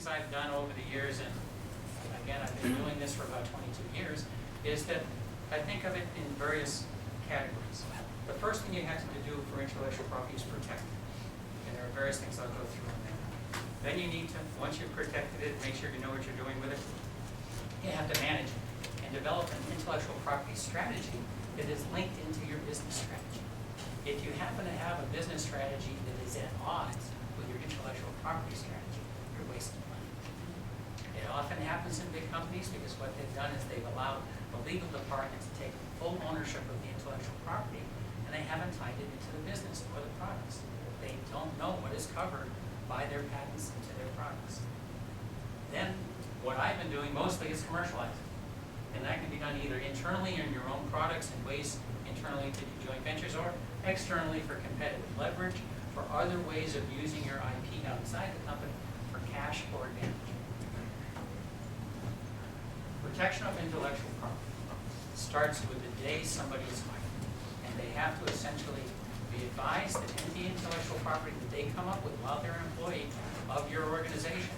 things I've done over the years, and again, I've been doing this for about 22 years, is that I think of it in various categories. The first thing you have to do for intellectual property is protect it. And there are various things I'll go through in there. Then you need to, once you've protected it, make sure you know what you're doing with it. You have to manage it and develop an intellectual property strategy that is linked into your business strategy. If you happen to have a business strategy that is at odds with your intellectual property strategy, you're wasting money. It often happens in big companies because what they've done is they've allowed the legal department to take full ownership of the intellectual property, and they haven't tied it into the business or the products. They don't know what is covered by their patents into their products. Then, what I've been doing mostly is commercializing. And that can be done either internally in your own products and ways internally to do joint ventures, or externally for competitive leverage, for other ways of using your IP outside the company for cash or advantage. Protection of intellectual property starts with the day somebody is hired. And they have to essentially be advised that any intellectual property that they come up with while they're an employee of your organization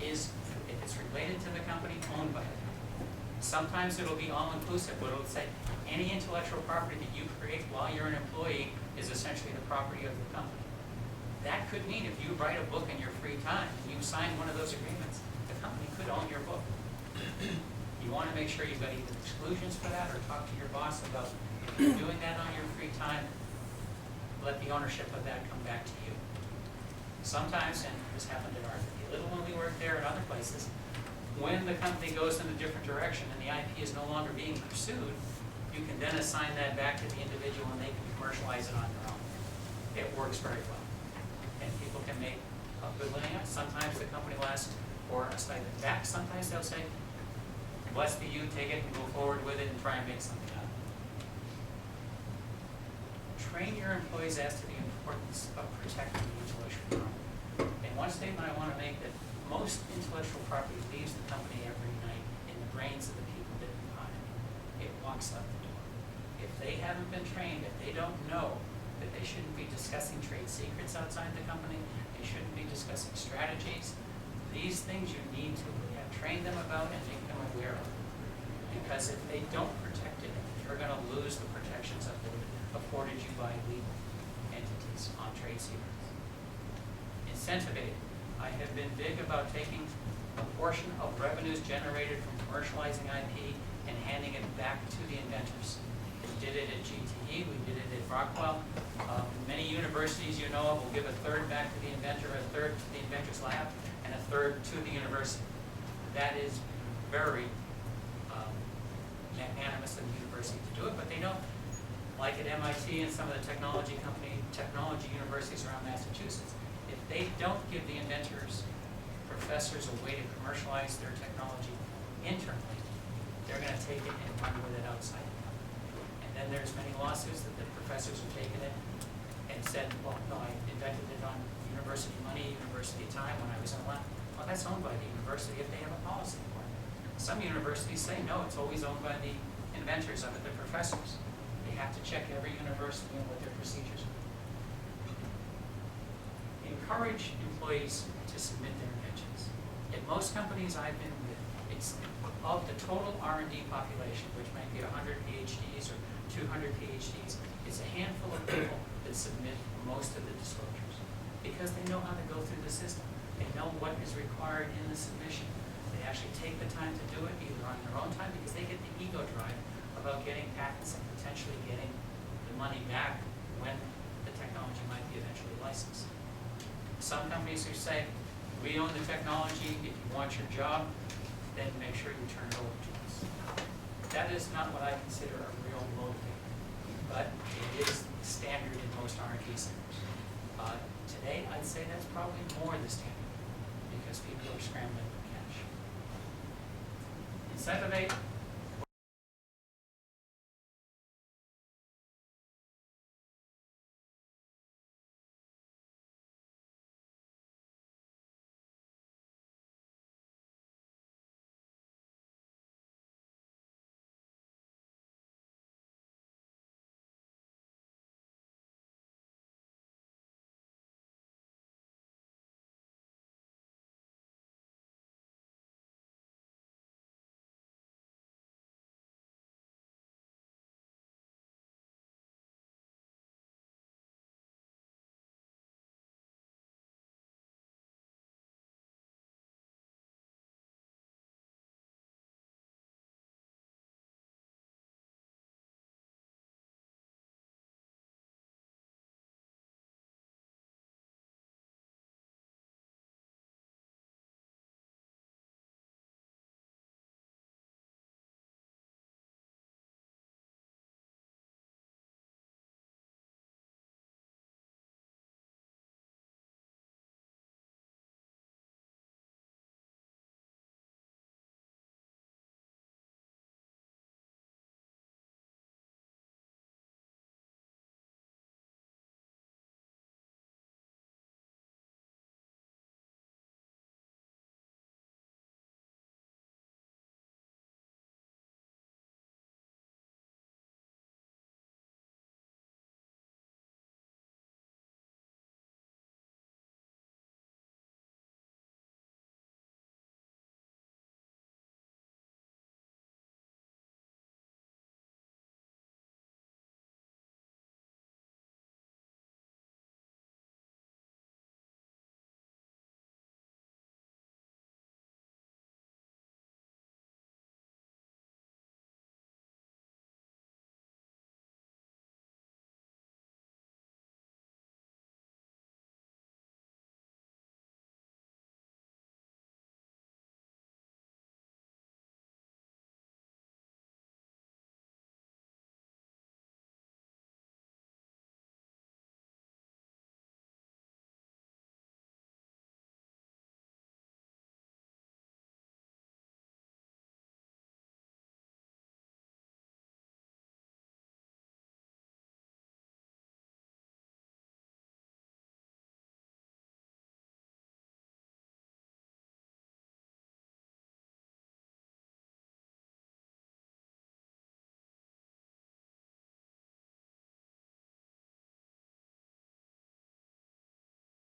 is, if it's related to the company, owned by the company. Sometimes it'll be all-inclusive, but it'll say any intellectual property that you create while you're an employee is essentially the property of the company. That could mean if you write a book in your free time and you sign one of those agreements, the company could own your book. You want to make sure you've got either exclusions for that or talk to your boss about if you're doing that on your free time, let the ownership of that come back to you. Sometimes, and this happened at RFP Little when we worked there and other places, when the company goes in a different direction and the IP is no longer being pursued, you can then assign that back to the individual and they can commercialize it on their own. It works very well. And people can make a good living out. Sometimes the company will ask for a stipend back. Sometimes they'll say, bless be you, take it and go forward with it and try and make something out of it. Train your employees as to the importance of protecting the intellectual property. And one statement I want to make, that most intellectual property leaves the company every night in the brains of the people that buy it. It walks out the door. If they haven't been trained, if they don't know that they shouldn't be discussing trade secrets outside the company, they shouldn't be discussing strategies, these things you need to have trained them about and make them aware of. Because if they don't protect it, you're going to lose the protections afforded you by legal entities on trade secrets. Incentive aid. I have been big about taking a portion of revenues generated from commercializing IP and handing it back to the inventors. We did it at GTE, we did it at Rockwell. Many universities, you know, will give a third back to the inventor, a third to the inventor's lab, and a third to the university. That is very magnanimous of the university to do it, but they know, like at MIT and some of the technology universities around Massachusetts, if they don't give the inventors, professors, a way to commercialize their technology internally, they're going to take it and run with it outside the company. And then there's many lawsuits that the professors have taken it and said, well, no, I invented it on university money, university time when I was in lab. Well, that's owned by the university if they have a policy for it. Some universities say, no, it's always owned by the inventors of it, the professors. They have to check every university and what their procedures are. Encourage employees to submit their inventions. At most companies I've been with, it's of the total R&D population, which might be 100 PhDs or 200 PhDs, it's a handful of people that submit most of the disclosures because they know how to go through the system. They know what is required in the submission. They actually take the time to do it either on their own time because they get the ego drive about getting patents and potentially getting the money back when the technology might be eventually licensed. Some companies who say, we own the technology, if you want your job, then make sure you turn it over to us. That is not what I consider a real motivator, but it is standard in most R&D centers. Today, I'd say that's probably more the standard because people are scrambling for cash. Incentive aid,